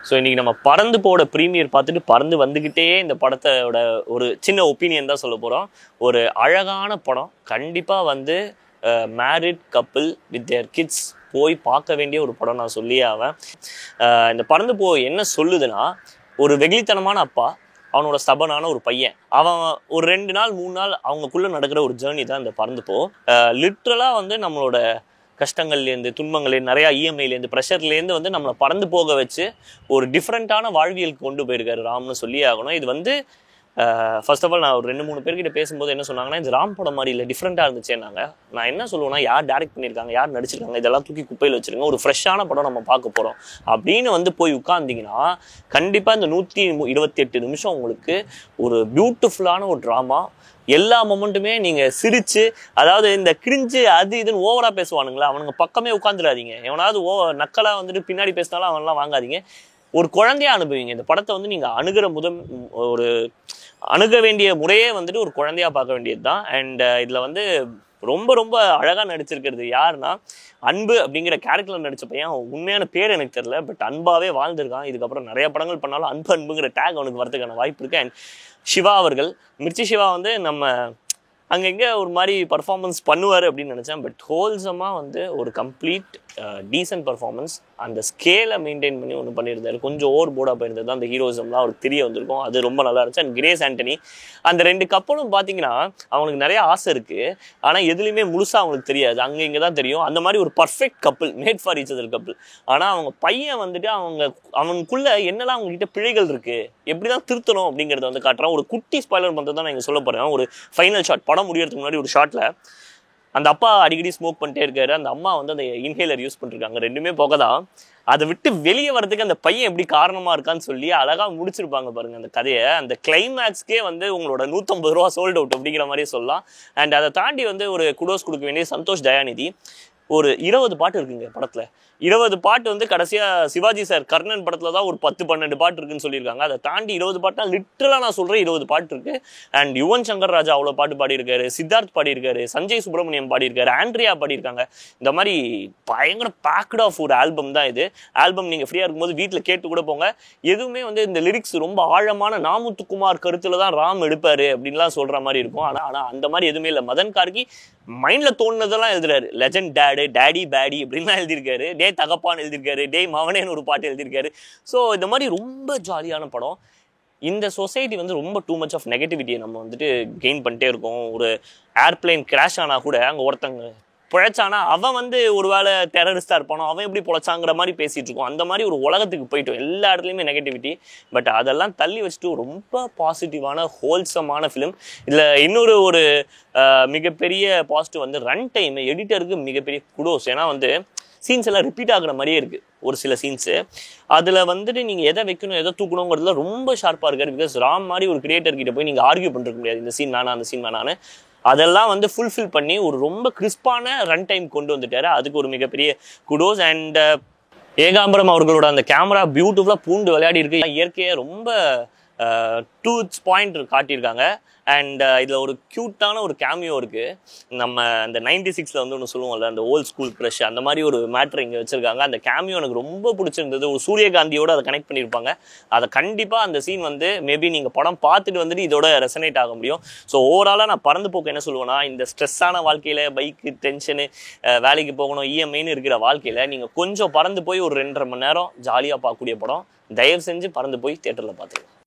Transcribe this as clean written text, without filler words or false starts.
So இன்றைக்கி நம்ம பறந்து போட ப்ரீமியர் பார்த்துட்டு பறந்து வந்துக்கிட்டே இந்த படத்தோட ஒரு சின்ன ஒப்பீனியன் தான் சொல்ல போகிறோம். ஒரு அழகான படம், கண்டிப்பாக வந்து married couple with their kids போய் பார்க்க வேண்டிய ஒரு படம் நான் சொல்லியே ஆவேன். இந்த பறந்து போ என்ன சொல்லுதுன்னா, ஒரு வெகுளித்தனமான அப்பா, அவனோட ஸ்டபனான ஒரு பையன், அவன் ஒரு 2 நாள் 3 நாள் அவங்களுக்குள்ளே நடக்கிற ஒரு ஜேர்னி தான் இந்த பறந்து போ. லிட்ரலாக வந்து நம்மளோட கஷ்டங்கள்லேருந்து, துன்பங்கள்லேருந்து, நிறையா இஎம்ஐலேருந்து, ப்ரெஷர்லேருந்து வந்து நம்மளை பறந்து போக வச்சு ஒரு டிஃப்ரெண்ட்டான வாழ்வியலுக்கு கொண்டு போயிருக்காரு ராம்னு சொல்லி ஆகணும். இது வந்து ஃபர்ஸ்ட் ஆஃப் ஆல் நான் ஒரு 2-3 பேர்கிட்ட பேசும்போது என்ன சொன்னாங்கன்னா, இந்த ராம் படம் மாதிரி இல்லை, டிஃப்ரெண்ட்டாக இருந்துச்சேன்னாங்க. நான் என்ன சொல்லுவேன்னா, யார் டேரக்ட் பண்ணியிருக்காங்க, யார் நடிச்சிருக்காங்க, இதெல்லாம் தூக்கி குப்பையில் வச்சுருங்க, ஒரு ஃப்ரெஷ்ஷான படம் நம்ம பார்க்க போகிறோம் அப்படின்னு வந்து போய் உட்கார்ந்தீங்கன்னா கண்டிப்பாக இந்த 128 நிமிஷம் உங்களுக்கு ஒரு பியூட்டிஃபுல்லான ஒரு ட்ராமா. எல்லா மொமெண்ட்டுமே நீங்கள் சிரித்து, அதாவது இந்த கிரிஞ்சு அது இதுன்னு ஓவராக பேசுவானுங்களா, அவனுங்க பக்கமே உட்காந்துடாதீங்க. எவனாவது நக்கலாக வந்துட்டு பின்னாடி பேசினாலும் அவனெல்லாம் வாங்காதீங்க. ஒரு குழந்தையா அனுபவிங்க இந்த படத்தை. வந்து நீங்கள் அணுக வேண்டிய முறையே வந்துட்டு ஒரு குழந்தையா பார்க்க வேண்டியது தான். அண்ட் இதில் வந்து ரொம்ப ரொம்ப அழகாக நடிச்சிருக்கிறது யாருன்னா, அன்பு அப்படிங்கிற கேரக்டரில் நடித்த பையன். உண்மையான பேர் எனக்கு தெரியல, பட் அன்பாவே வாழ்ந்திருக்கான். இதுக்கப்புறம் நிறைய படங்கள் பண்ணாலும் அன்புங்கிற டேக் அவனுக்கு வரதுக்கான வாய்ப்பு இருக்குது. அண்ட் சிவா அவர்கள், மிர்ச்சி சிவா வந்து நம்ம அங்கங்கே ஒரு மாதிரி பர்ஃபார்மன்ஸ் பண்ணுவார் அப்படின்னு நினச்சேன். பட் ஹோல்சமாக வந்து ஒரு கம்ப்ளீட் டீசன்ட் பர்ஃபார்மன்ஸ். அந்த ஸ்கேலை மெயின்டைன் பண்ணி ஒன்று பண்ணியிருந்தார். கொஞ்சம் ஓவர் போர்டாக போயிருந்தது தான் அந்த ஹீரோயிசம்லாம் அவருக்கு தெரிய வந்திருக்கும். அது ரொம்ப நல்லா இருந்துச்சு. அண்ட் கிரேஸ் ஆண்டனி, அந்த 2 கப்பலும் பார்த்தீங்கன்னா அவனுக்கு நிறைய ஆசை இருக்குது, ஆனால் எதுலேயுமே முழுசாக அவங்களுக்கு தெரியாது, அங்கே இங்கே தான் தெரியும். அந்த மாதிரி ஒரு perfect couple, made for each other couple. ஆனால் அவங்க பையன் வந்துட்டு அவனுக்குள்ளே என்னெல்லாம் அவங்ககிட்ட பிழைகள் இருக்குது, எப்படி தான் திருத்தணும் அப்படிங்கிறத வந்து காட்டுறான். ஒரு குட்டி ஸ்பாய்லர் பண்ணுறது தான் நான் இங்கே சொல்ல போகிறேன். ஒரு ஃபைனல் ஷாட், படம் முடியறதுக்கு முன்னாடி ஒரு ஷாட்டில் அந்த அப்பா அடிக்கடி ஸ்மோக் பண்ணிட்டே இருக்காரு, அந்த அம்மா வந்து அந்த இன்ஹேலர் யூஸ் பண்ணிருக்காங்க. 2மே போக தான். அதை விட்டு வெளியே வரதுக்கு அந்த பையன் எப்படி காரணமாக இருக்கான்னு சொல்லி அழகாக முடிச்சிருப்பாங்க பாருங்க அந்த கதையை. அந்த கிளைமேக்ஸ்க்கே வந்து உங்களோட 150 ரூபா சோல்ட் அவுட் அப்படிங்கிற மாதிரியே சொல்லலாம். அண்ட் அதை தாண்டி வந்து ஒரு குடோஸ் கொடுக்க வேண்டிய சந்தோஷ் தயாநிதி. ஒரு 20 பாட்டு இருக்குங்க படத்தில். 20 பாட்டு வந்து கடைசியாக சிவாஜி சார் கர்ணன் படத்தில் தான் ஒரு 10-12 பாட்டு இருக்குன்னு சொல்லியிருக்காங்க. அதை தாண்டி 20 பாட்டுனா லிட்டரலாக நான் சொல்கிறேன் 20 பாட்டு இருக்குது. அண்ட் யுவன் சங்கர் ராஜா அவ்வளோ பாட்டு பாடியிருக்காரு, சித்தார்த் பாடியிருக்காரு, சஞ்சய் சுப்ரமணியம் பாடியிருக்காரு, ஆண்ட்ரியா பாடியிருக்காங்க. இந்த மாதிரி பயங்கர பேக்ட் ஆஃப் ஒரு ஆல்பம் தான் இது. ஆல்பம் நீங்கள் ஃப்ரீயாக இருக்கும்போது வீட்டில் கேட்டு கூட போங்க. எதுவுமே வந்து இந்த லிரிக்ஸ் ரொம்ப ஆழமான நாமுத்துக்குமார் கருத்தில் தான் ராம் எடுப்பார் அப்படின்லாம் சொல்கிற மாதிரி இருக்கும். ஆனால் அந்த மாதிரி எதுவுமே இல்லை. மதன் கார்கி மைண்டில் தோணுனதெல்லாம் எழுதுறாரு. லெஜண்ட் டேடு, டேடி பேடி அப்படின்லாம் எழுதியிருக்காரு. டே தகப்பான்னு எழுதியிருக்காரு, டே மவனேன்னு ஒரு பாட்டு எழுதியிருக்காரு. ஸோ இந்த மாதிரி ரொம்ப ஜாலியான படம். இந்த சொசைட்டி வந்து ரொம்ப டூ மச் ஆஃப் நெகட்டிவிட்டியை நம்ம வந்துட்டு கெயின் பண்ணிட்டே இருக்கோம். ஒரு ஏர்பிளைன் கிராஷ் ஆனால் கூட அங்கே ஒருத்தங்க பிழைச்சானா அவன் வந்து ஒரு வேளை டெரரிஸ்டாக இருப்பானோ, அவன் எப்படி பிழைச்சாங்கிற மாதிரி பேசிகிட்டு இருக்கோம். அந்த மாதிரி ஒரு உலகத்துக்கு போயிட்டோம். எல்லா இடத்துலையுமே நெகட்டிவிட்டி. பட் அதெல்லாம் தள்ளி வச்சுட்டு ரொம்ப பாசிட்டிவான ஹோல்சமான ஃபிலிம். இதில் இன்னொரு ஒரு மிகப்பெரிய பாசிட்டிவ் வந்து ரன் டைம். எடிட்டருக்கு மிகப்பெரிய குடோஸ். ஏன்னா வந்து சீன்ஸ் எல்லாம் ரிப்பீட் ஆகுற மாதிரியே இருக்குது ஒரு சில சீன்ஸு. அதில் வந்துட்டு நீங்கள் எதை வைக்கணும் எதை தூக்கணுங்கிறதுல ரொம்ப ஷார்ப்பாக இருக்காரு. பிகாஸ் ராம் மாதிரி ஒரு கிரியேட்டர்கிட்ட போய் நீங்கள் ஆர்கியூ பண்ணிருக்க முடியாது, இந்த சீன் வேணாம் அந்த சீன் வேணான்னு. அதெல்லாம் வந்து ஃபுல்ஃபில் பண்ணி ஒரு ரொம்ப கிறிஸ்பான ரன் டைம் கொண்டு வந்துட்டாரு. அதுக்கு ஒரு மிகப்பெரிய குடோஸ். அண்ட் ஏகாம்பரம் அவர்களோட அந்த கேமரா பியூட்டிஃபுல்லாக பூண்டு விளையாடி இருக்கு. இயற்கையை ரொம்ப டூ பாயிண்ட் காட்டியிருக்காங்க. அண்ட் இதில் ஒரு க்யூட்டான ஒரு கேமியோ இருக்குது. நம்ம அந்த 96 வந்து ஒன்று சொல்லுவோம்ல, அந்த ஓல்ட் ஸ்கூல் க்ரஷ், அந்த மாதிரி ஒரு மேட்ரு இங்கே வச்சுருக்காங்க. அந்த கேமியோ எனக்கு ரொம்ப பிடிச்சிருந்தது. ஒரு சூரியகாந்தியோடு அதை கனெக்ட் பண்ணியிருப்பாங்க. அதை கண்டிப்பாக அந்த சீன் வந்து மேபி நீங்கள் படம் பார்த்துட்டு வந்துட்டு இதோட ரெசனேட் ஆக முடியும். ஸோ ஓவராலாக நான் பறந்து போக்க என்ன சொல்லுவேன்னா, இந்த ஸ்ட்ரெஸ்ஸான வாழ்க்கையில் பைக்கு டென்ஷனு, வேலைக்கு போகணும், இஎம்ஐன்னு இருக்கிற வாழ்க்கையில் நீங்கள் கொஞ்சம் பறந்து போய் ஒரு 2.5 மணி நேரம் ஜாலியாக பார்க்கக்கூடிய படம். தயவு செஞ்சு பறந்து போய் தியேட்டரில் பார்த்துக்கலாம்.